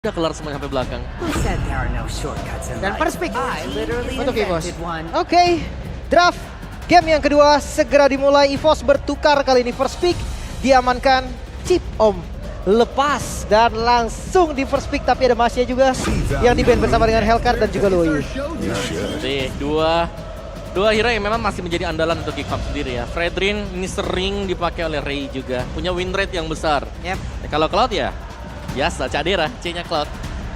Udah kelar semuanya sampai belakang. Dan first pick untuk EVOS. Oke, Oke, draft game yang kedua segera dimulai. EVOS bertukar kali ini first pick diamankan Chip Om. Lepas dan langsung di first pick, tapi ada Masya juga yang di ban bersama dengan Hellcard dan juga Loi. Jadi dua hero yang memang masih menjadi andalan untuk Geekfam sendiri ya. Fredrin ini sering dipakai oleh Ray juga. Punya win rate yang besar. Yep. Kalau Cloud ya biasa, Cadera, C-nya Cloud.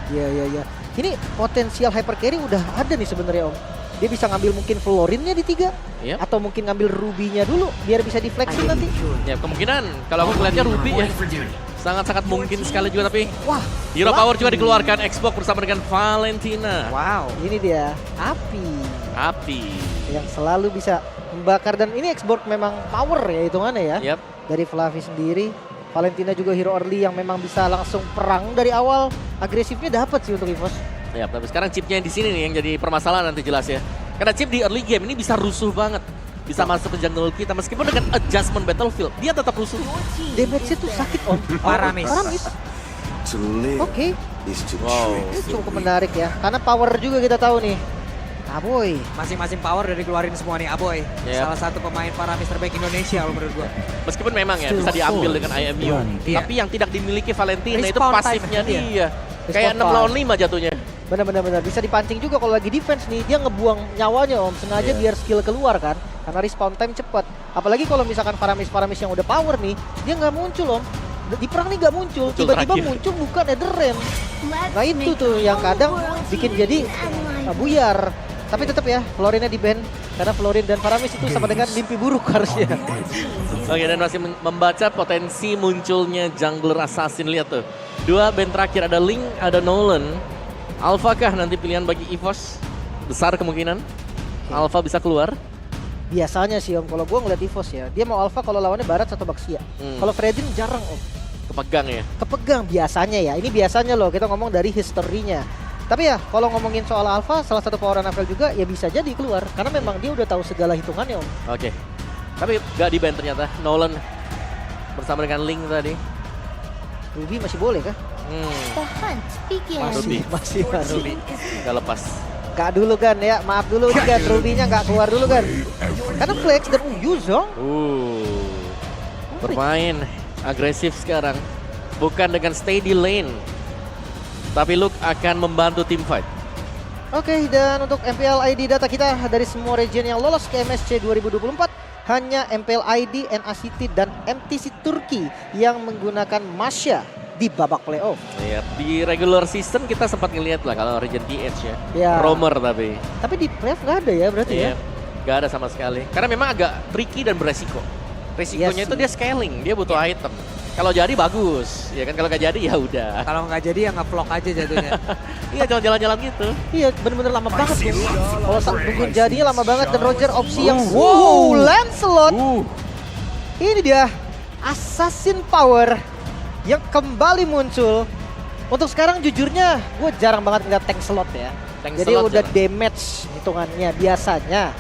Iya. Ini potensial hyper carry udah ada nih sebenarnya Om. Dia bisa ngambil mungkin Florinnya di 3. Yep. Atau mungkin ngambil Ruby-nya dulu biar bisa di-flexin nanti. Ya kemungkinan kalau aku melihatnya Ruby ya. Sangat-sangat mungkin sekali juga, tapi Wah, hero power juga dikeluarkan Xbox bersama dengan Valentina. wow, ini dia api yang selalu bisa membakar, dan ini Xbox memang power ya hitungannya ya. Yap. Dari Flavi sendiri, Valentina juga hero early yang memang bisa langsung perang dari awal. Agresifnya dapat sih untuk EVOS. Ya, tapi sekarang chipnya di sini nih yang jadi permasalahan nanti jelas ya. Karena chip di early game ini bisa rusuh banget. Bisa masuk ke jungle kita meskipun dengan adjustment battlefield, dia tetap rusuh. Damage-nya tuh sakit Om. Paramis. Oke, Wow. ini cukup menarik ya. Karena power juga kita tahu nih. Aboy. Masing-masing power dari keluarin semua nih Aboy. Yep. Salah satu pemain paramis terbaik Indonesia kalau menurut gua. Meskipun memang ya bisa diambil dengan IMU, Iya. tapi yang tidak dimiliki Valentina itu Respawn pasifnya time, dia. Kayak 6 lawan 5 jatuhnya. Benar-benar bisa dipancing juga kalau lagi defense nih. Dia ngebuang nyawanya Om, sengaja Iya. biar skill keluar kan. Karena respawn time cepat. Apalagi kalau misalkan Paramis yang udah power nih, dia nggak muncul Om. Di perang nih nggak muncul, tiba-tiba terakhir. muncul bukan Netherrealm. Nah itu tuh yang kadang bikin jadi buyar. Tapi tetap ya, Florinnya di ban karena Florin dan Paramis itu sama dengan mimpi buruk harusnya. Oke, dan masih membaca potensi munculnya jungler assassin. Lihat tuh, 2 band terakhir, ada Link, ada Nolan. Alpha kah nanti pilihan bagi EVOS? Besar kemungkinan Alpha bisa keluar. Biasanya sih Om, kalau gue ngeliat EVOS ya, dia mau Alpha kalau lawannya Barat atau Baxia. Kalau Fredin jarang Om, Kepegang ya. kepegang biasanya ya. Ini biasanya loh, kita ngomong dari historinya. Tapi ya kalau ngomongin soal Alpha, salah satu power NFL juga ya bisa jadi keluar. Karena memang dia udah tahu segala hitungannya Om. Oke, tapi gak di ban ternyata. Nolan bersama dengan Link tadi. Ruby masih boleh kah? The hunt begins. Masih. Gak lepas. Gak dulu kan ya, maaf dulu nih kan, Ruby-nya gak keluar dulu kan. Karena Flex dan Yuzong. Bermain agresif sekarang. Bukan dengan stay di lane, tapi Luke akan membantu tim fight. Oke, dan untuk MPL ID data kita dari semua region yang lolos ke MSC 2024, hanya MPL ID, NACT, dan MTC Turki yang menggunakan Masya di babak playoff. Iya, di regular season kita sempat ngeliat lah kalau region TH ya. Ya. Romer tapi. Tapi di playoff nggak ada ya berarti ya? Iya, gak ada sama sekali. Karena memang agak tricky dan beresiko. Resikonya Yes. itu dia scaling, dia butuh item. Kalau jadi bagus, ya kan, kalau nggak jadi ya udah. Kalau nggak jadi ya nge-vlog aja jatuhnya. Iya, cuma jalan-jalan gitu. Iya, bener-bener lama banget tuh. Kalau nungguin jadinya lama banget, dan Roger opsi yang wow, Lancelot. Ini dia Assassin Power yang kembali muncul. Untuk sekarang jujurnya gue jarang banget ngeliat tank slot ya. Tank Jadi slot udah jarang. damage hitungannya biasanya.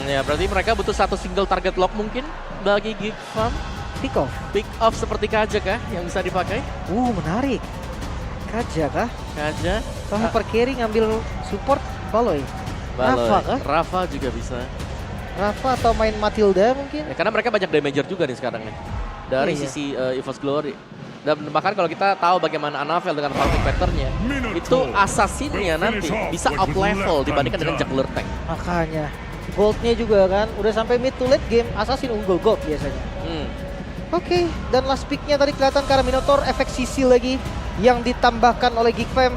Ya berarti mereka butuh satu single target lock mungkin bagi Geekfam. Pick off. Pick off seperti Kaja kah yang bisa dipakai? Menarik. Kaja kah? Kaja, Kalau hyper carry ngambil support Baloy. Rafa kah? Rafa juga bisa. Rafa atau main Matilda mungkin? Ya, karena mereka banyak damager juga nih sekarang nih. Dari Iya. sisi EVOS Glory. Dan bahkan kalau kita tahu bagaimana Anavel dengan farming patternnya, itu assassinnya nanti bisa up level dibandingkan dengan jungler tank. Makanya. Goldnya juga kan, udah sampai mid to late game, Assassin unggul gold biasanya. Oke, dan last picknya tadi kelihatan karena Minotaur efek sisi lagi yang ditambahkan oleh Geekfam.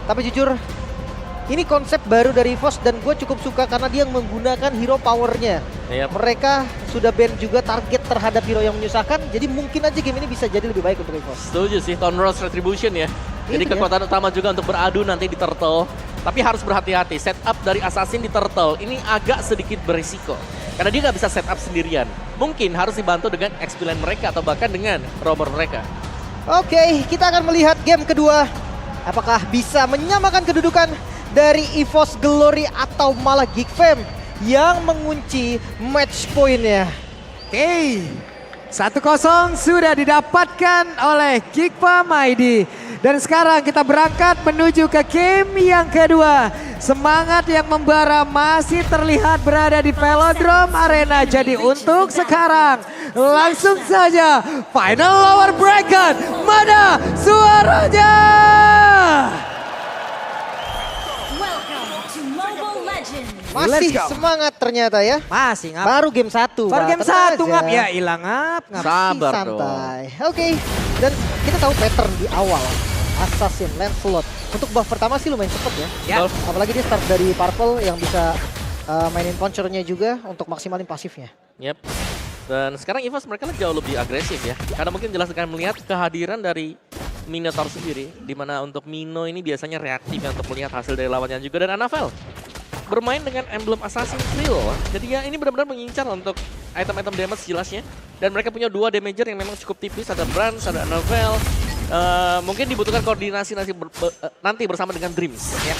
Tapi jujur, ini konsep baru dari EVOS dan gue cukup suka karena dia menggunakan hero powernya. Yap. Mereka sudah ban juga target terhadap hero yang menyusahkan, jadi mungkin aja game ini bisa jadi lebih baik untuk EVOS. Setuju sih, Thornrose Retribution ya. Jadi Itu dia. kekuatan utama juga untuk beradu nanti di Turtle. Tapi harus berhati-hati, setup dari Assassin di Turtle ini agak sedikit berisiko. Karena dia nggak bisa setup sendirian. Mungkin harus dibantu dengan XP lane mereka atau bahkan dengan roamer mereka. Oke, kita akan melihat game kedua. Apakah bisa menyamakan kedudukan dari EVOS Glory atau malah Geekfam yang mengunci match point-nya. Oke. 1-0 sudah didapatkan oleh Geekfam ID. Dan sekarang kita berangkat menuju ke game yang kedua. Semangat yang membara masih terlihat berada di Velodrome Arena. Jadi untuk sekarang langsung saja final hour bracket. Mana suaranya? Welcome to Mobile Legends. Masih Let's go. semangat ternyata ya. Masih ngap. Baru game 1. Baru game 1 ngap ya, hilang ngap. Sabar dong. santai. Oke, dan kita tahu pattern di awal. Assassin, Lancelot. Untuk buff pertama sih lumayan cepet ya. Ya. Apalagi dia start dari Purple yang bisa mainin punchernya juga untuk maksimalin pasifnya. Yep. Dan sekarang EVOS mereka jauh lebih agresif ya. Karena mungkin jelas akan melihat kehadiran dari Minotaur sendiri. Dimana untuk Mino ini biasanya reaktif ya untuk melihat hasil dari lawannya juga. Dan Anavel bermain dengan emblem Assassin Thrill. Jadi ya ini benar-benar mengincar untuk item-item damage jelasnya. Dan mereka punya 2 damager yang memang cukup tipis. Ada Brans, ada Anavel. Mungkin dibutuhkan koordinasi nanti bersama dengan Dreams. Ya.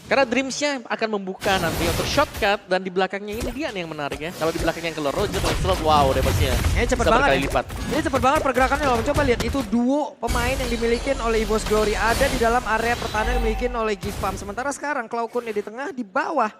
Karena Dreams-nya akan membuka nanti untuk shortcut. Dan di belakangnya ini dia nih yang menarik ya. Kalau di belakangnya yang keluar Roger, Lancelot, wow damage-nya. Ini cepet bisa banget berkali ya. lipat. Ini cepet banget pergerakannya loh. Coba lihat itu duo pemain yang dimiliki oleh EVOS Glory ada di dalam area pertahanan yang dimiliki oleh Geekfam. Sementara sekarang Cloud9 di tengah, di bawah.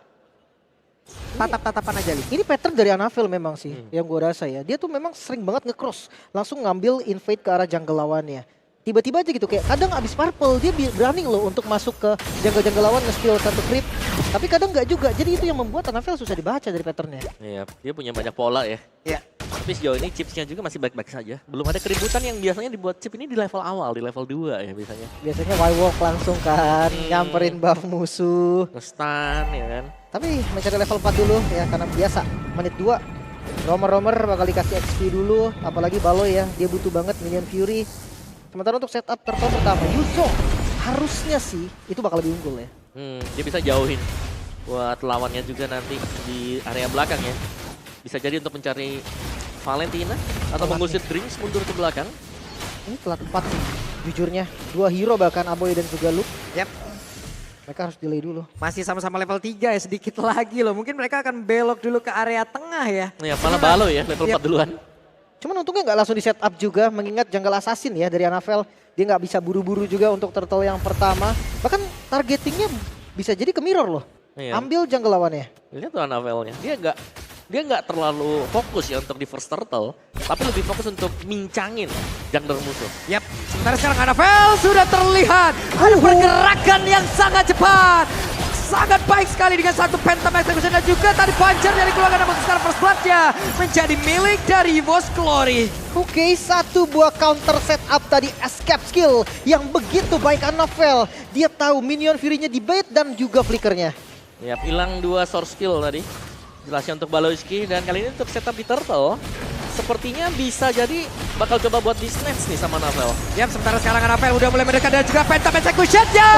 Tatap-tatapan aja Li. Ini pattern dari Anavel memang sih yang gue rasa ya. Dia tuh memang sering banget nge-cross. Langsung ngambil invade ke arah jungle lawannya. Tiba-tiba aja gitu kayak kadang abis Purple dia berani loh untuk masuk ke jungle-jungle lawan nge-steal 1 creep. Tapi kadang nggak juga. Jadi itu yang membuat Anavel susah dibaca dari patternnya. Iya, dia punya banyak pola ya. Ya. Tapi sejauh ini chipsnya juga masih baik-baik saja. Belum ada keributan yang biasanya dibuat chip ini di level awal, di level 2 ya biasanya. Biasanya Y-walk langsung kan, nyamperin buff musuh. Nge-stun ya kan. Tapi mencari level 4 dulu ya karena biasa. Menit 2. Romer bakal dikasih XP dulu. Apalagi Baloy ya, dia butuh banget minion Fury. Sementara untuk setup turtle pertama, Yuzo harusnya sih itu bakal lebih unggul ya. Dia bisa jauhin buat lawannya juga nanti di area belakang ya. Bisa jadi untuk mencari Valentina atau mengusir Dreams mundur ke belakang. Ini telat 4 sih, jujurnya. 2 hero bahkan Aboy dan juga Luke. Yap. Mereka harus delay dulu. Masih sama-sama level 3 ya, sedikit lagi loh. Mungkin mereka akan belok dulu ke area tengah ya. Ya malah Balo ya level 4 duluan. Cuman untungnya nggak langsung di setup juga, mengingat jungle assassin ya dari Anavel. Dia nggak bisa buru-buru juga untuk turtle yang pertama. Bahkan targetingnya bisa jadi ke mirror loh. Iya. Ambil jungle lawannya. Lihat tuh Anavelnya. Dia nggak terlalu fokus ya untuk di first turtle, tapi lebih fokus untuk mincangin jungler musuh. Yap, sementara sekarang Anavel sudah terlihat ada pergerakan yang sangat cepat. Sangat baik sekali dengan satu Phantom Execution dan juga tadi puncher dari keluarga namun sekarang first blood-nya menjadi milik dari EVOS Glory. Oke, 1 buah counter setup tadi escape skill yang begitu baik Anavel. Dia tahu minion Fury-nya di bait dan juga flickernya. Yap, hilang 2 source skill tadi. Jelasnya untuk Baloyski dan kali ini untuk setup di turtle. Sepertinya bisa jadi bakal coba buat di snatch nih sama Anavel. Yap, sementara sekarang Anavel udah mulai mendekat dan juga Phantom Execution-nya.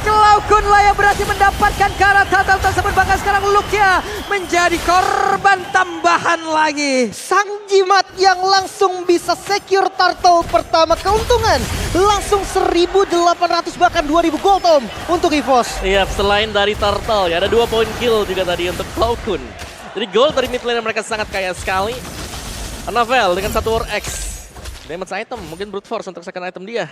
Cloud9 lah yang berhasil mendapatkan karat turtle tersebut, bahkan sekarang Luke-nya menjadi korban tambahan lagi. Sang jimat yang langsung bisa secure turtle pertama keuntungan. Langsung 1.800 bahkan 2.000 gold om untuk EVOS. Iya, selain dari turtle ya ada 2 poin kill juga tadi untuk Cloud9. Jadi gold dari mid lane mereka sangat kaya sekali. Anavel dengan 1 War X. Damage item, mungkin brute force untuk second item dia.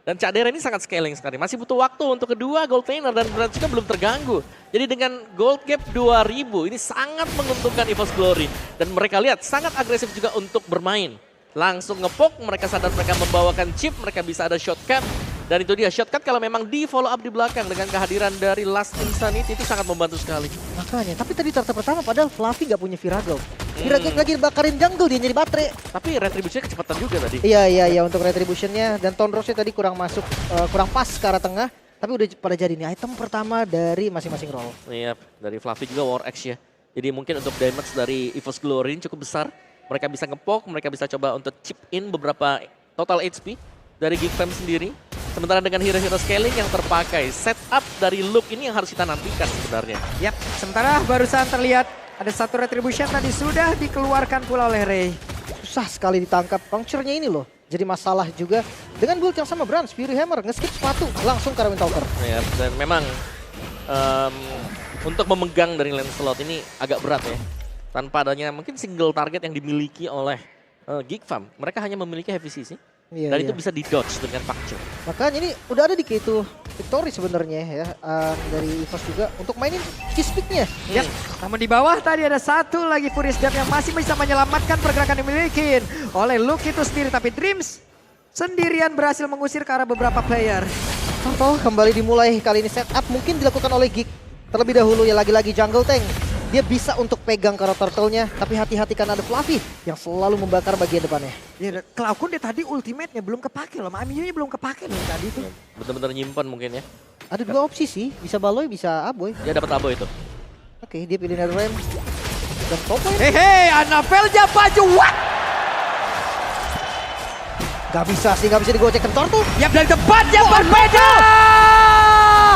Dan Cadera ini sangat scaling sekali. Masih butuh waktu untuk kedua gold laner dan Brand juga belum terganggu. Jadi dengan gold gap 2000 ini sangat menguntungkan EVOS Glory. Dan mereka lihat sangat agresif juga untuk bermain. Langsung ngepok, mereka sadar mereka membawakan chip, mereka bisa ada shortcut. Dan itu dia, shortcut kalau memang di follow up di belakang dengan kehadiran dari Last Insanity itu sangat membantu sekali. Makanya, tapi tadi turtle pertama padahal Fluffy nggak punya Virago. Virago lagi bakarin jungle dia nyari baterai. Tapi retribusinya kecepatan juga tadi. Iya untuk retributionnya dan Tonrosnya tadi kurang masuk, kurang pas ke arah tengah. Tapi udah pada jadi nih item pertama dari masing-masing role. Iya, dari Fluffy juga War X ya. Jadi mungkin untuk damage dari EVOS Glory ini cukup besar. Mereka bisa ngepok, mereka bisa coba untuk chip in beberapa total HP dari Geekfam sendiri. Sementara dengan hero-hero scaling yang terpakai, setup dari Luke ini yang harus kita nantikan sebenarnya. Yap, sementara barusan terlihat ada 1 retribution tadi sudah dikeluarkan pula oleh Ray. Susah sekali ditangkap. Puncture-nya ini loh. Jadi masalah juga dengan build yang sama Brans, Fury Hammer, nge-skip sepatu langsung ke Windtalker. Ya, dan memang untuk memegang dari Lancelot ini agak berat ya. Tanpa adanya mungkin single target yang dimiliki oleh Geek Fam. Mereka hanya memiliki heavy CC. Iya, Dan iya. itu bisa di-dodge dengan Pakco. Makanya ini udah ada di K2 Victory sebenarnya ya dari EVOS juga untuk mainin cheese pick-nya. Yap. Namun di bawah tadi ada satu lagi Furious Death yang masih bisa menyelamatkan pergerakan yang dimiliki oleh Luke itu sendiri. Tapi Dreams sendirian berhasil mengusir ke arah beberapa player. Turtle kembali dimulai kali ini setup mungkin dilakukan oleh Geek. Terlebih dahulu ya lagi-lagi jungle tank. Dia bisa untuk pegang karo turtle-nya, tapi hati-hati karena ada Fluffy yang selalu membakar bagian depannya. Ya, Cloud dia tadi ultimate-nya belum kepake loh. Aminunya belum kepake loh tadi itu. Bener-bener nyimpan mungkin ya. Ada dua opsi sih, bisa Baloy, bisa Aboy. Dia dapat abo itu. Oke, dia pilih Netherrealm. Dan top lane. Hehe, Annabelle-nya maju. What? Gak bisa sih, gak bisa digocekkan turtle. Yap, dari tempatnya berbeda.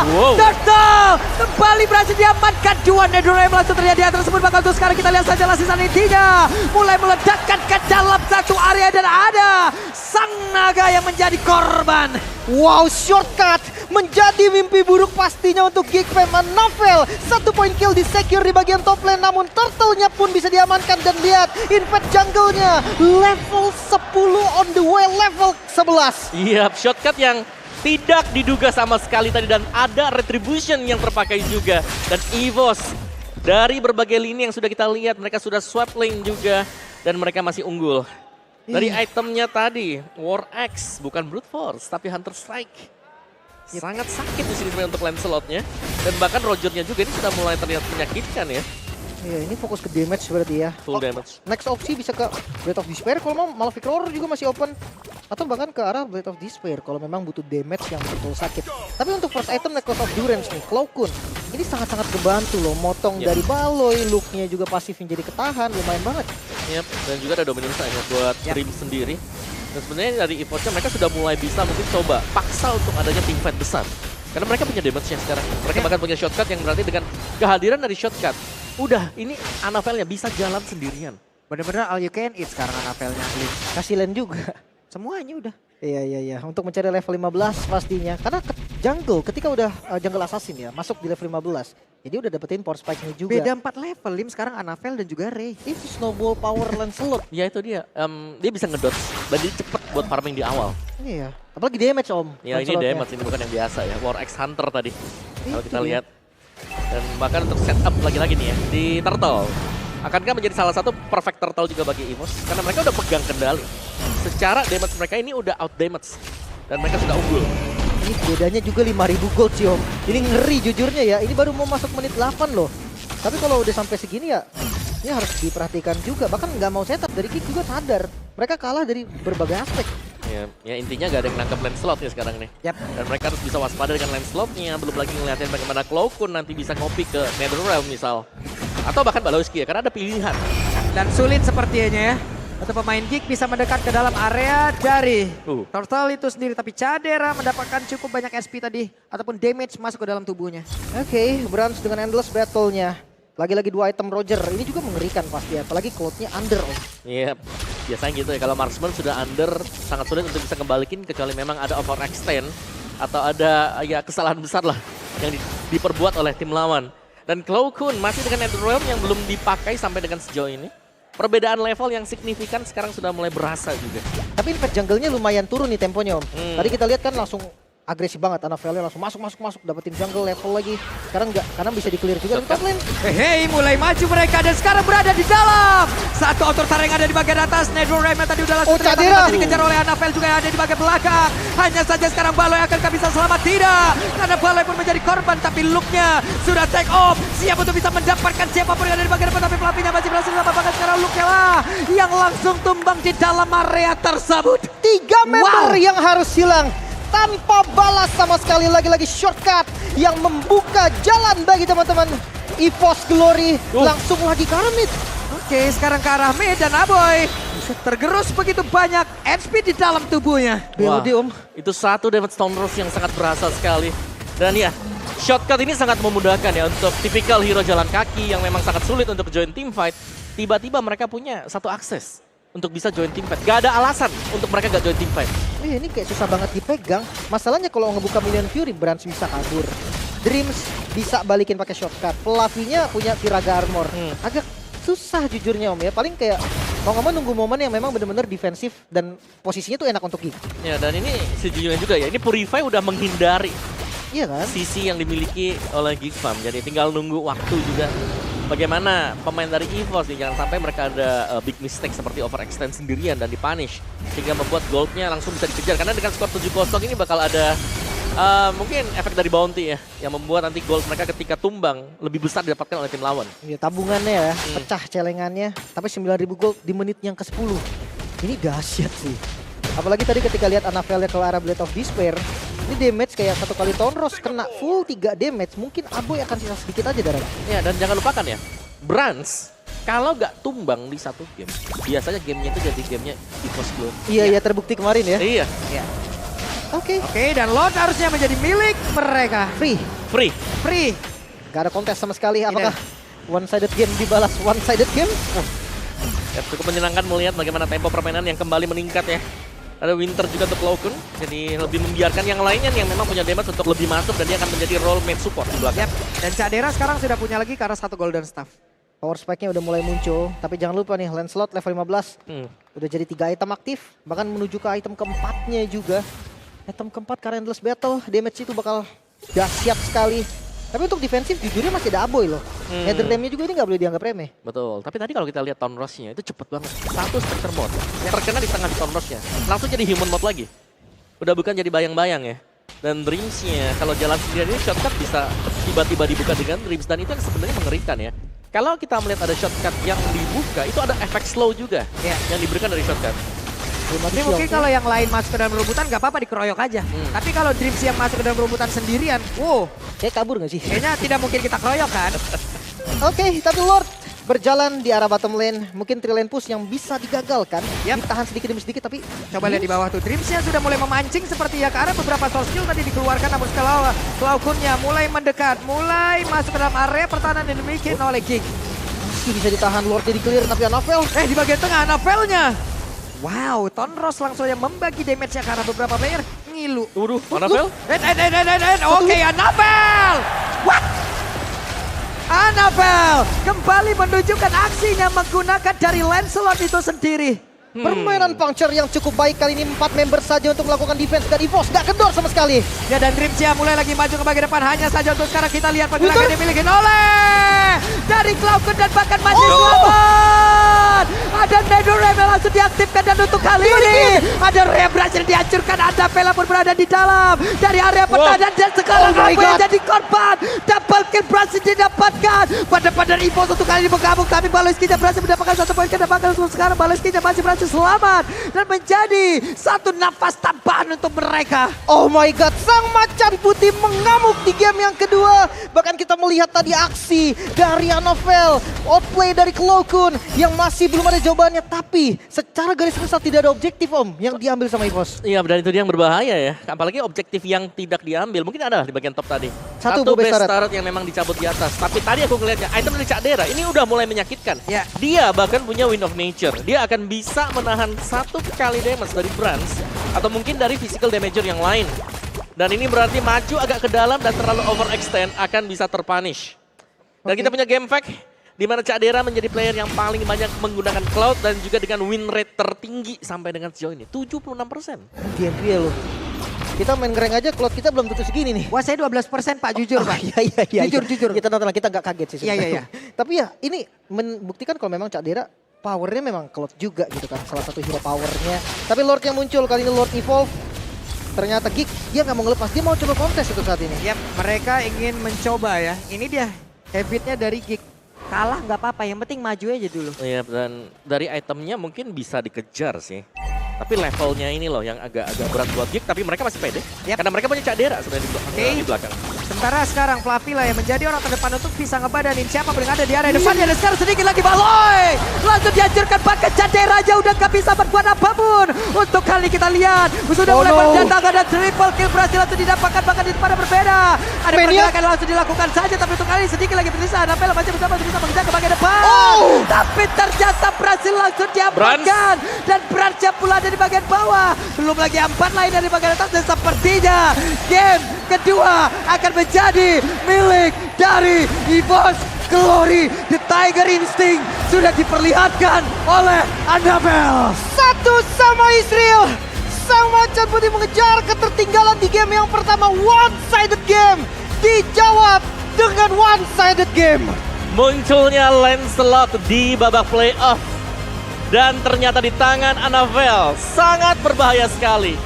Wow. Turtle kembali berhasil diamankan. Dua Netherrealm langsung terjadi di atas tersebut. Bakal untuk sekarang kita lihat saja lassisan intinya. Mulai meledakkan ke dalam satu area dan ada sang naga yang menjadi korban. Wow, shortcut menjadi mimpi buruk pastinya untuk Geek Fam. Novel, 1 poin kill di secure di bagian top lane. Namun turtle-nya pun bisa diamankan. Dan lihat, invade jungle-nya level 10 on the way, level 11. Iya, shortcut yang tidak diduga sama sekali tadi dan ada retribution yang terpakai juga. Dan EVOS dari berbagai lini yang sudah kita lihat mereka sudah swap lane juga dan mereka masih unggul. Dari itemnya tadi War Axe bukan Brute Force tapi Hunter Strike. Sangat sakit di sini sebenarnya untuk Lancelot-nya dan bahkan Roger-nya juga ini sudah mulai terlihat menyakitkan ya. Iya, ini fokus ke damage berarti ya. Full damage. Next opsi bisa ke Blade of Despair kalau mau, Malefic Roar juga masih open. Atau bahkan ke arah Blade of Despair kalau memang butuh damage yang betul sakit. Tapi untuk first item Necklace of Durance nih, Cloakun. Ini sangat-sangat kebantu loh, motong dari Baloy, look-nya juga pasif menjadi ketahan, lumayan banget. Yep. Dan juga ada dominance hanya buat Dream sendiri. Dan sebenarnya dari EVOS-nya mereka sudah mulai bisa mungkin coba paksa untuk adanya team fight besar. Karena mereka punya damage-nya sekarang. Mereka bahkan punya shortcut yang berarti dengan kehadiran dari shortcut. Udah, ini Annabelle-nya bisa jalan sendirian. Bener-bener all you can eat sekarang Annabelle-nya. Kasih lane juga. Semuanya udah. Iya. Untuk mencari level 15 pastinya. Karena jungle, ketika udah jungle assassin ya, masuk di level 15. Jadi udah dapetin power spike-nya juga. Beda 4 level, Lim sekarang Annabelle dan juga Ray. Itu snowball power Lancelot. Ya itu dia, dia bisa ngedodge dan dia cepet buat farming di awal. Iya, apalagi damage om. Ya ini Lancelotnya. damage, ini bukan yang biasa ya. War Axe Hunter tadi, kalau kita dia. lihat. Dan bahkan untuk setup lagi-lagi nih ya, di Turtle. Akankah menjadi salah satu perfect Turtle juga bagi EVOS? Karena mereka udah pegang kendali. Secara damage mereka ini udah out damage. Dan mereka sudah unggul. Ini bedanya juga 5.000 gold sih om. Ini ngeri jujurnya ya, ini baru mau masuk menit 8 loh. Tapi kalau udah sampai segini ya, ini harus diperhatikan juga. Bahkan nggak mau setup, dari Kick juga sadar. Mereka kalah dari berbagai aspek. Ya intinya gak ada yang nangkep Lancelot ya sekarang nih. Yap. Dan mereka harus bisa waspada dengan Lancelot-nya. Belum lagi ngeliatin bagaimana Cloakun nanti bisa ngopi ke Netherrealm misal. Atau bahkan Baloyski ya, karena ada pilihan. Dan sulit sepertinya ya. Untuk pemain Geek bisa mendekat ke dalam area dari Turtle itu sendiri. Tapi Cadera mendapatkan cukup banyak SP tadi. Ataupun damage masuk ke dalam tubuhnya. Oke, Brans dengan endless battle-nya. Lagi-lagi 2 item Roger, ini juga mengerikan pasti. Apalagi cloud-nya under om. Iya, biasanya gitu ya. Kalau marksman sudah under, sangat sulit untuk bisa kembalikin kecuali memang ada overextend atau ada ya kesalahan besar lah yang diperbuat oleh tim lawan. Dan Cloakun masih dengan Netherrealm yang belum dipakai sampai dengan sejauh ini. Perbedaan level yang signifikan sekarang sudah mulai berasa juga. Tapi invade jungle-nya lumayan turun nih temponya om. Tadi kita lihat kan langsung agresif banget, Annabelle langsung masuk, dapetin jungle level lagi. Sekarang enggak, karena bisa di-clear juga di top lane. Hei, mulai maju mereka dan sekarang berada di dalam. Satu otor yang ada di bagian atas. Netherrealm yang tadi udah langsung Cadera dikejar oleh Annabelle juga yang ada di bagian belakang. Hanya saja sekarang Baloy akankah bisa selamat? Tidak. Karena Baloy pun menjadi korban tapi look-nya sudah take off. Siap untuk bisa mendapatkan siapapun yang ada di bagian depan. Tapi Fluffy-nya masih berhasil mendapatkan sekarang look-nya lah. Yang langsung tumbang di dalam area tersebut. 3 member yang harus hilang. Tanpa balas sama sekali, lagi-lagi shortcut yang membuka jalan bagi teman-teman EVOS Glory. Langsung lagi ke arah mid. Oke, sekarang ke arah mid dan Aboy tergerus begitu banyak HP di dalam tubuhnya. BOD om. Itu satu damage Stone Rose yang sangat berasa sekali. Dan ya, shortcut ini sangat memudahkan ya untuk tipikal hero jalan kaki yang memang sangat sulit untuk join team fight. Tiba-tiba mereka punya satu akses untuk bisa join team fight. Gak ada alasan untuk mereka gak join team fight. Ini kayak susah banget dipegang. Masalahnya kalau ngebuka Million Fury, Brans bisa kabur. Dreams bisa balikin pakai shortcut. Fluffy-nya punya Tiraga Armor. Agak susah jujurnya Om ya. Paling kayak mau nggak mau nunggu momen yang memang benar-benar defensif dan posisinya tuh enak untuk Geek. Ya, dan ini sejujurnya juga ya, ini Purify udah menghindari Iya kan? sisi yang dimiliki oleh Geek Farm. Jadi tinggal nunggu waktu juga. Bagaimana pemain dari EVOS nih, jangan sampai mereka ada big mistake seperti overextend sendirian dan dipunish. Sehingga membuat goldnya langsung bisa dikejar. Karena dengan skor 7-0 ini bakal ada mungkin efek dari bounty ya. Yang membuat nanti gold mereka ketika tumbang lebih besar didapatkan oleh tim lawan. Iya, tabungannya ya, pecah celengannya. Tapi 9.000 gold di menit yang ke-10. Ini dahsyat sih. Apalagi tadi ketika lihat Annabelle ke arah Blade of Despair. Ini damage kayak satu kali Tonros kena full 3 damage. Mungkin Aboy akan sisa sedikit aja darah. Ya, dan jangan lupakan ya, Brans kalau nggak tumbang di satu game, biasanya gamenya itu jadi gamenya EVOS Glow. Iya, terbukti kemarin ya. Iya, Oke, dan Lord harusnya menjadi milik mereka. free. Free. Gak ada kontes sama sekali. Apakah one-sided game dibalas one-sided game? ya, cukup menyenangkan melihat bagaimana tempo permainan yang kembali meningkat ya. Ada Winter juga untuk Cloakun, jadi lebih membiarkan yang lainnya yang memang punya damage untuk lebih masuk dan dia akan menjadi role mate support di belakang. Dan Cadera sekarang sudah punya lagi karena 1 golden staff. Power spike-nya udah mulai muncul. Tapi jangan lupa nih, Lancelot level 15. Udah jadi 3 item aktif. Bahkan menuju ke item keempatnya juga. Item keempat karena Endless Battle. Damage itu bakal dahsyat sekali. Tapi untuk defensif jujurnya masih ada Aboy loh. Nether Realm-nya juga ini nggak boleh dianggap remeh. Betul, tapi tadi kalau kita lihat Town Rush-nya itu cepet banget. Satu Spectre mode, terkena di tengah Town Rush-nya. Langsung jadi human mode lagi. Udah bukan jadi bayang-bayang ya. Dan Dreams-nya kalau jalan sendiri ini shortcut bisa tiba-tiba dibuka dengan Dreams. Dan itu yang sebenarnya mengerikan ya. Kalau kita melihat ada shortcut yang dibuka, itu ada efek slow juga yang diberikan dari shortcut. Ini mungkin kalau yang lain masuk ke dalam rebutan gak apa-apa dikeroyok aja. Tapi kalau Dreams yang masuk ke dalam rebutan sendirian, wow. Kayak kabur gak sih? Kayaknya tidak mungkin kita keroyok kan? Oke, tapi Lord berjalan di arah bottom lane. Mungkin 3 lane push yang bisa digagalkan. Ditahan sedikit demi sedikit tapi... Coba lihat di bawah tuh, Dreamsnya sudah mulai memancing seperti ya. Karena beberapa source skill tadi dikeluarkan namun setelah Cloakun-nya mulai mendekat. Mulai masuk ke dalam area pertahanan yang dimiliki oleh Geek. Masih bisa ditahan, Lord jadi clear tapi Annabelle. Di bagian tengah Annabelle-nya. Wow, Tonros langsung yang membagi damage-nya karena beberapa player ngilu. Waduh, Annabelle? Oke, Annabelle! What? Annabelle kembali menunjukkan aksinya menggunakan dari Lancelot itu sendiri. Permainan puncture yang cukup baik kali ini 4 member saja untuk melakukan defense dan EVOS gak kendor sama sekali. Ya dan Dreamsnya mulai lagi maju ke bagian depan. Hanya saja untuk sekarang kita lihat pergerakan yang dimiliki oleh dari Cloakun dan bahkan masih selamat. Ada Nether Realm yang langsung diaktifkan dan untuk kali ini ada Realm berhasil dihancurkan. Ada Vela pun berada di dalam dari area pertahanan dan sekarang Aboy yang jadi korban. Double kill berhasil didapatkan. Pada EVOS untuk kali ini bergabung tapi Baloyskinya berhasil mendapatkan 1 poin kedapatan. Sekarang Baloyskinya masih berhasil selamat dan menjadi 1 nafas tambahan untuk mereka. Oh my god, sang macan putih mengamuk di game yang kedua. Bahkan kita melihat tadi aksi dari Annabelle, outplay dari Cloakun yang masih belum ada jawabannya. Tapi secara garis besar tidak ada objektif Om yang diambil sama EVOS. Iya, dan itu dia yang berbahaya ya. Apalagi objektif yang tidak diambil. Mungkin ada di bagian top tadi. Satu best Bestaret. turret yang memang dicabut di atas. Tapi tadi aku ngeliatnya, item dari Cadera ini udah mulai menyakitkan. Ya. Dia bahkan punya Wind of Nature. Dia akan bisa menahan 1 kali damage dari Brans. Atau mungkin dari physical damager yang lain. Dan ini berarti maju agak ke dalam dan terlalu overextend akan bisa terpunish. Dan kita punya game fact. Di mana Cadera menjadi player yang paling banyak menggunakan Cloud dan juga dengan win rate tertinggi sampai dengan sejauh ini. 76%. Di NBA loh. Kita main ngereng aja, Cloud kita belum tentu segini nih. Wah saya 12% Pak, jujur Pak. Iya. Jujur. Kita nonton, kita nggak kaget sih. Iya. Tapi ya ini membuktikan kalau memang Cadera powernya memang Cloud juga gitu kan. Salah satu hero powernya. Tapi Lord yang muncul kali ini Lord Evolve. Ternyata Geek dia nggak mau ngelepas, dia mau coba kontes untuk saat ini. Yap, mereka ingin mencoba ya. Ini dia habitnya dari Geek. Kalah nggak apa-apa, yang penting maju aja dulu. Iya, dan dari itemnya mungkin bisa dikejar sih. Tapi levelnya ini loh yang agak berat buat Geek, tapi mereka masih pede. Karena mereka punya Cadera sebenarnya di belakang. Sementara sekarang Fluffy lah yang menjadi orang terdepan untuk bisa ngebadanin siapa paling ada di area depannya. Dan sekarang sedikit lagi Baloy langsung dihancurkan, bahkan Cadera aja udah gak bisa berbuat apapun. Untuk kali kita lihat sudah mulai berdatangan dan triple kill berhasil langsung didapatkan, bahkan di tempat berbeda. Ada pergerakan langsung dilakukan saja, tapi untuk kali sedikit lagi berpisah. Annabelle masih bisa mengejar ke bagian depan. Tapi ternyata berhasil langsung diamankan. Dan Bransnya pula ada di bagian bawah. Belum lagi 4 lain dari bagian atas. Dan sepertinya game kedua akan menjadi milik dari EVOS Glory. The Tiger Instinct sudah diperlihatkan oleh Annabelle. Satu sama Israel. Sang Macan Putih mengejar ketertinggalan di game yang pertama. One-sided game. Dijawab dengan one-sided game. Munculnya Lancelot di babak playoff. Dan ternyata di tangan Annabelle sangat berbahaya sekali.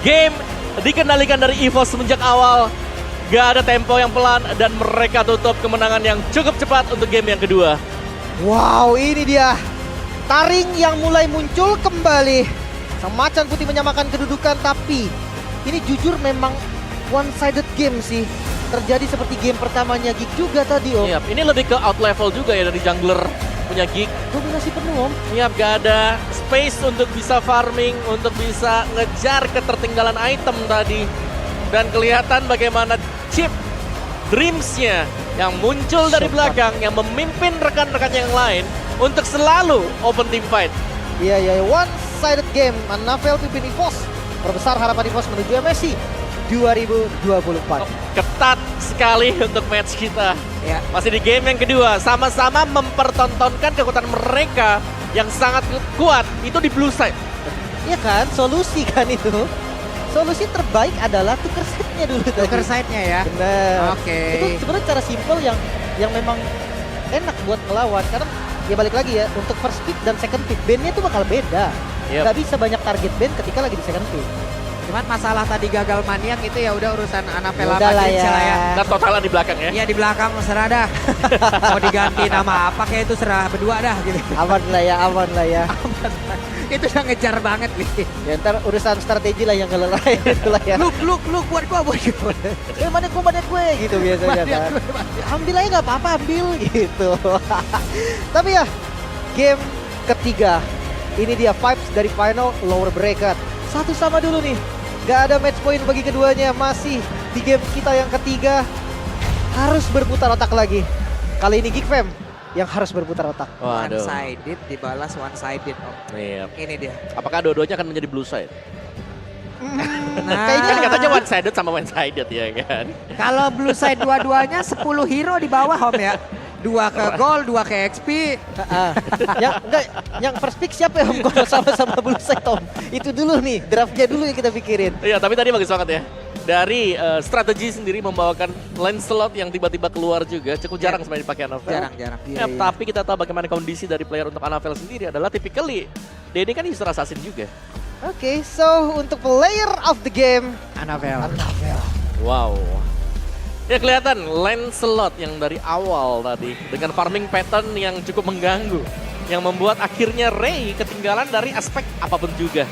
Game dikendalikan dari EVOS semenjak awal. Gak ada tempo yang pelan dan mereka tutup kemenangan yang cukup cepat untuk game yang kedua. Wow, ini dia. Taring yang mulai muncul kembali. Sang Macan Putih menyamakan kedudukan, tapi ini jujur memang one-sided game sih. Terjadi seperti game pertamanya Geek juga tadi, Om. Iya, ini lebih ke out level juga ya dari jungler punya Geek. Dominasi penuh, Om. Iya, gak ada space untuk bisa farming, untuk bisa ngejar ketertinggalan item tadi. Dan kelihatan bagaimana Chip Dreams-nya yang muncul dari belakang, yang memimpin rekan-rekannya yang lain untuk selalu open team fight. Iya, one-sided game. Annabelle pimpin EVOS. Perbesar harapan EVOS menuju MSI 2024. Ketat sekali untuk match kita. Ya. Masih di game yang kedua, sama-sama mempertontonkan kekuatan mereka yang sangat kuat. Itu di blue side. Iya kan, solusi kan itu. Solusi terbaik adalah tuker setnya dulu tadi. Tuker side-nya ya. Benar. Oke. Itu sebenarnya cara simple yang memang enak buat melawan. Karena ya balik lagi ya, untuk first pick dan second pick, bandnya itu bakal beda. Yep. Gak bisa banyak target band ketika lagi di second pick. Cuman masalah tadi gagal maniak itu ya udah urusan Annabelle Udah lah Madrid lah ya. Dan totalan di belakang ya. Iya di belakang serah dah. Mau diganti nama apa kayak itu serah berdua dah gitu. Aman lah ya, aman lah ya. Itu udah ngejar banget nih. Ya ntar urusan strategi lah yang kelelain itu lah ya. Look buat gua. Mana gue gitu biasanya kan. Ambil aja nggak apa-apa, ambil gitu. Tapi ya, game ketiga. Ini dia vibes dari final lower bracket. Satu sama dulu nih. Gak ada match point bagi keduanya. Masih di game kita yang ketiga. Harus berputar otak lagi. Kali ini Geek Fam yang harus berputar otak. Waduh. One-sided dibalas one-sided. Iya. Ini dia. Apakah dua-duanya akan menjadi blue side? Kayaknya Kan katanya one sided sama one sided ya kan. Kalau blue side dua-duanya 10 hero di bawah Om ya. 2 ke gold, 2 ke XP. yang first pick siapa ya Om? Kalau sama-sama blue side Om. Itu dulu nih, draftnya dulu yang kita pikirin. Iya, tapi tadi bagus banget ya. Dari strategi sendiri membawakan Lancelot yang tiba-tiba keluar juga cukup jarang sebenarnya dipakai Annabelle. Jarang. Iya. Tapi kita tahu bagaimana kondisi dari player untuk Annabelle sendiri adalah typically dia ini kan user assassin juga. Oke, so untuk player of the game Annabelle. Wow. Ya kelihatan Lancelot yang dari awal tadi dengan farming pattern yang cukup mengganggu. Yang membuat akhirnya Ray ketinggalan dari aspek apapun juga.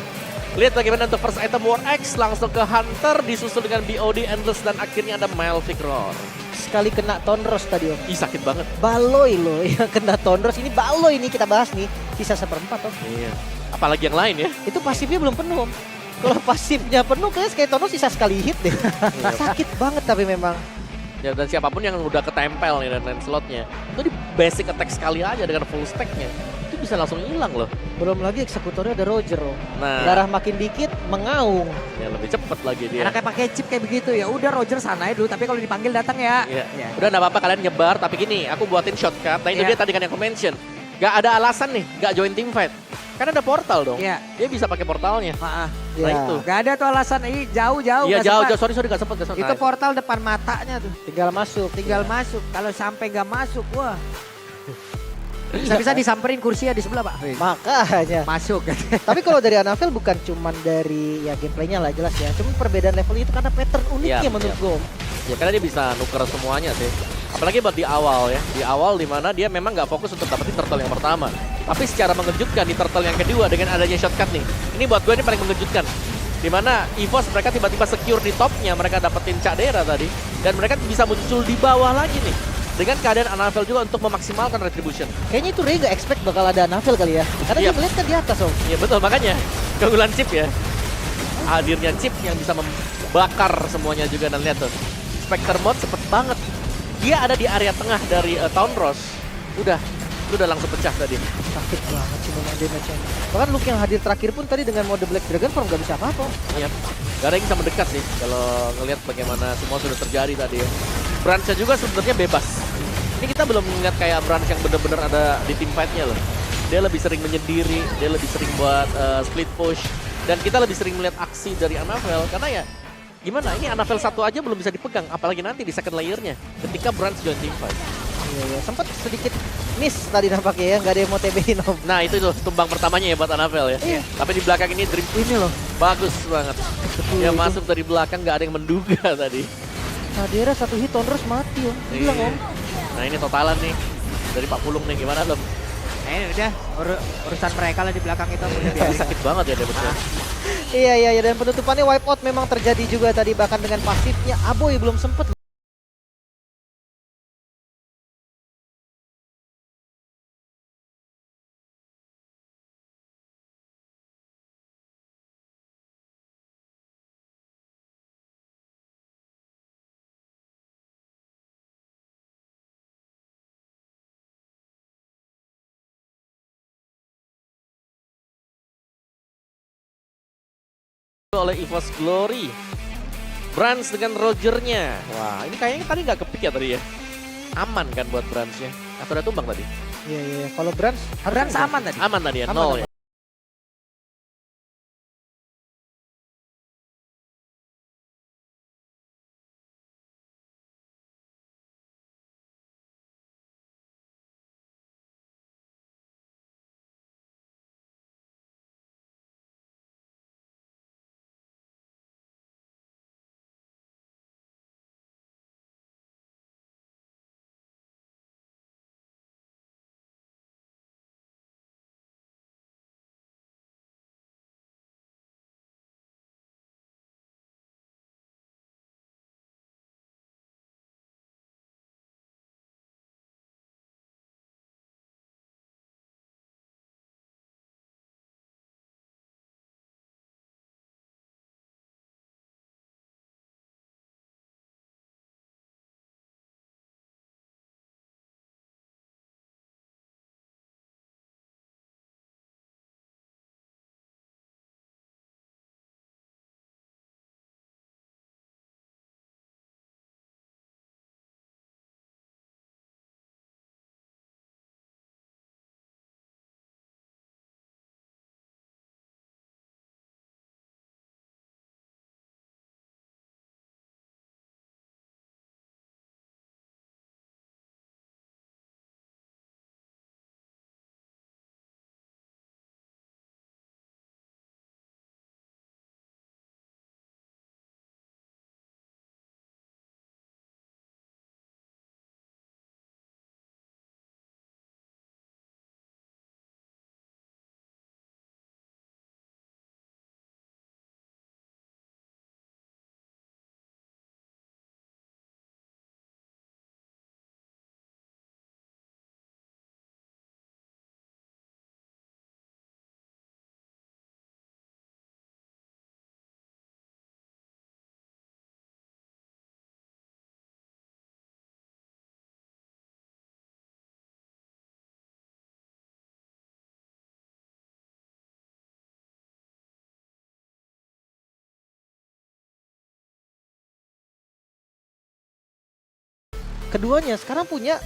Lihat bagaimana untuk first item War X langsung ke Hunter disusul dengan BOD Endless dan akhirnya ada Malefic Roar. sekali kena Tonros tadi Om. Ih sakit banget. Baloy loh yang kena Tonros. Ini Baloy nih kita bahas nih. Sisa 1/4 Om. Iya. Apalagi yang lain ya. Itu pasifnya belum penuh Om. Kalau pasifnya penuh kayaknya kayak Tonros sisa sekali hit deh. Sakit banget tapi memang. Ya, dan siapapun yang udah ketempel nih dan Lancelotnya itu di basic attack sekali aja dengan full stacknya itu bisa langsung hilang loh. Belum lagi eksekutornya ada Roger Om. Nah. Darah makin dikit mengaung. Ya lebih cepet lagi dia. Karena kayak pakai chip kayak begitu ya udah Roger sana aja dulu tapi kalau dipanggil datang ya. Iya. Ya. Udah gak apa-apa kalian nyebar tapi gini aku buatin shortcut. Nah itu Iya. dia tadi kan yang aku mention. Gak ada alasan nih gak join team fight. Karena ada portal dong. Iya. Dia bisa pakai portalnya. Maaf. Nah Ya. itu. Gak ada tuh alasan ini jauh-jauh. Iya nggak jauh, sempat. sorry gak sempet. Itu portal depan matanya tuh. Tinggal masuk. Tinggal masuk. Kalau sampai nggak masuk, wah. Bisa-bisa disamperin kursi ya di sebelah Pak. Makanya. Masuk. Tapi kalau dari Annabelle bukan cuman dari ya gameplaynya lah jelas ya. Cuman perbedaan level itu karena pattern uniknya Iya, menurut iya. gue Om. Ya karena dia bisa nuker semuanya sih. Apalagi buat di awal ya. Di awal dimana dia memang gak fokus untuk dapetin turtle yang pertama. Tapi secara mengejutkan di turtle yang kedua dengan adanya shortcut nih. Ini buat gue ini paling mengejutkan. Dimana EVOS mereka tiba-tiba secure di topnya. Mereka dapetin Cadera tadi. Dan mereka bisa muncul di bawah lagi nih. Dengan keadaan Annabelle juga untuk memaksimalkan retribution. Kayaknya itu Ray gak expect bakal ada Annabelle kali ya. Karena Iya. dia melihat kan di atas Om. Iya betul, makanya keunggulan chip ya. Hadirnya chip yang bisa membakar semuanya juga. Dan lihat tuh, Spectre Mode cepet banget. Dia ada di area tengah dari Tonros. Udah, itu udah langsung pecah tadi. Sakit banget sih memang damage-nya. Bahkan look yang hadir terakhir pun tadi dengan mode Black Dragon Form gak bisa apa-apa. Iya, gak ada yang bisa mendekat sih kalau ngelihat bagaimana semua sudah terjadi tadi ya. Branch-nya juga sebenarnya bebas. Ini kita belum ngeliat kayak Brans yang bener-bener ada di team fight-nya loh. Dia lebih sering menyendiri, dia lebih sering buat split push. Dan kita lebih sering melihat aksi dari Anavel karena ya gimana, ini Anavel satu aja belum bisa dipegang, apalagi nanti di second layer-nya ketika Brans join team fight. Iya, sempat sedikit miss tadi nampaknya ya, nggak ada yang mau TB-in Om. Nah itu tuh tumbang pertamanya ya buat Anavel ya. Iya. Tapi di belakang ini Dream Ini loh. bagus banget. Betul Dia itu. masuk dari belakang nggak ada yang menduga tadi. Nadira satu hit Thunders mati Om. Bilang Iya. Om. Nah ini totalan nih dari Pak Pulung nih, gimana Lem? Ini udah urusan mereka lah di belakang itu. Sakit banget ya damage-nya. Iya, dan penutupannya wipe out memang terjadi juga tadi, bahkan dengan pasifnya Aboy belum sempet. Oleh EVOS Glory. Brans dengan Rogernya. Wah, ini kayaknya tadi nggak kepik ya tadi ya. Aman kan buat Bransnya? Atau udah tumbang tadi? Iya. Kalau Brans Aman tadi. Aman tadi ya, Aman, nol aman. ya. keduanya sekarang punya